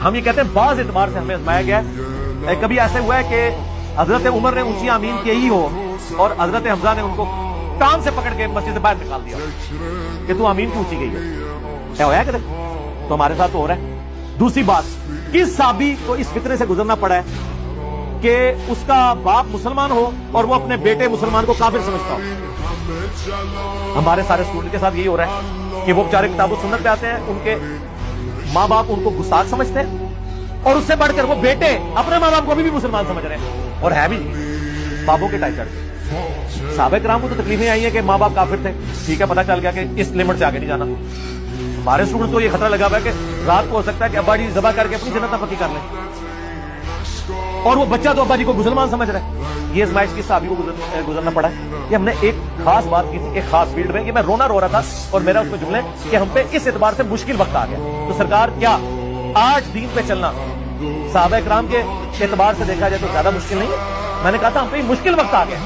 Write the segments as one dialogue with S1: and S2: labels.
S1: ہم یہ کہتے ہیں بعض اعتبار سے ہمیں آزمایا گیا ہے. کبھی ایسے ہوا ہے کہ حضرت عمر نے اونچی آمین کی ہو اور حضرت حمزہ نے ان کو کان سے پکڑ کے مسجد سے باہر نکال دیا کہ تو آمین کیوں اونچی گئی ہے. کیا ہوا ہے کدھر؟ تو ہمارے ساتھ تو ہو رہا ہے. دوسری بات, کس صحابی کو اس فطرے سے گزرنا پڑا ہے کہ اس کا باپ مسلمان ہو اور وہ اپنے بیٹے مسلمان کو کافر سمجھتا ہو؟ ہمارے سارے اسٹوڈنٹ کے ساتھ یہی ہو رہا ہے کہ وہ بیچارے کتاب و سنت پہ آتے ہیں, ان کے ماں باپ ان کو گستاخ سمجھتے ہیں, اور اس سے بڑھ کر وہ بیٹے اپنے ماں باپ کو بھی مسلمان سمجھ رہے ہیں, اور ہے بھی بابوں کے ٹائی چڑھ کے. صحابہ کرام کو تو تکلیفیں آئی ہیں کہ ماں باپ کافر تھے, ٹھیک ہے, پتہ چل گیا کہ اس لمٹ سے آگے نہیں جانا. ہمارے اسٹوڈنٹ کو یہ خطرہ لگا ہوا ہے کہ رات کو ہو سکتا ہے کہ ابا جی ذبح کر کے اپنی جنت پکی کر لیں, اور وہ بچہ تو ابا جی کو مسلمان سمجھ رہا ہے. یہ ازمائش کی صحابی کو گزرنا پڑا ہے. یہ ہم نے ایک خاص بات کی تھی, ایک خاص فیلڈ میں, یہ میں رونا رو رہا تھا اور میرا اس میں جملے کہ ہم پہ اس اعتبار سے مشکل وقت آ گیا. تو سرکار کیا آج دین پہ چلنا صحابہ کرام کے اعتبار سے دیکھا جائے تو زیادہ مشکل نہیں ہے؟ میں نے کہا تھا ہم پہ مشکل وقت آ گیا.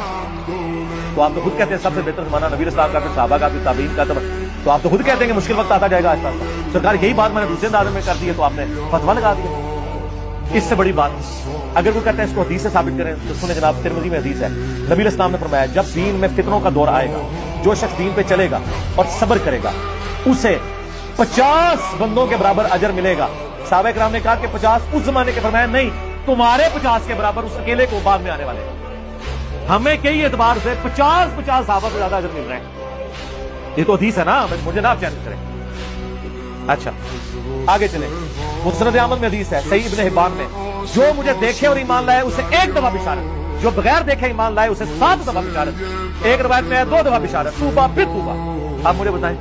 S1: تو آپ تو خود کہتے ہیں سب سے بہتر زمانہ نبی اسلام کا, پھر صحابہ کا, پھر تابعین کا, تو آپ تو خود کہتے ہیں کہ مشکل وقت آتا جائے گا آہستہ آہستہ. سرکار یہی بات میں نے دوسرے انداز میں کر دی ہے تو آپ نے فتویٰ لگا دیا. اس سے بڑی بات اگر وہ کہتے ہیں اس کو حدیث سے ثابت کریں تو سنیں جناب, ترمذی میں حدیث ہے, نبی اسلام نے فرمایا جب دین میں فتنوں کا دور آئے گا, جو شخص دین پہ چلے گا اور صبر کرے گا اسے 50 بندوں کے برابر اجر ملے گا. صحابہ کرام نے کہا کہ 50 اس زمانے کے, فرمایا نہیں, تمہارے 50 کے برابر اس اکیلے کو بعد میں آنے والے. ہمیں کئی اعتبار سے 50 صحابہ سے زیادہ اجر مل رہے ہیں. یہ تو حدیث ہے نا, مجھے نہ آپ چیلنج کریں. اچھا آگے چلیں. مسند احمد میں حدیث ہے, صحیح ابن حبان میں, جو مجھے دیکھے اور ایمان لائے اسے 1 دفعہ بشارت, جو بغیر دیکھے ایمان لائے اسے 7 دفعہ بشارت, ایک روایت میں ہے 2 دفعہ بشارت. توبہ پھر توبہ. آپ مجھے بتائیں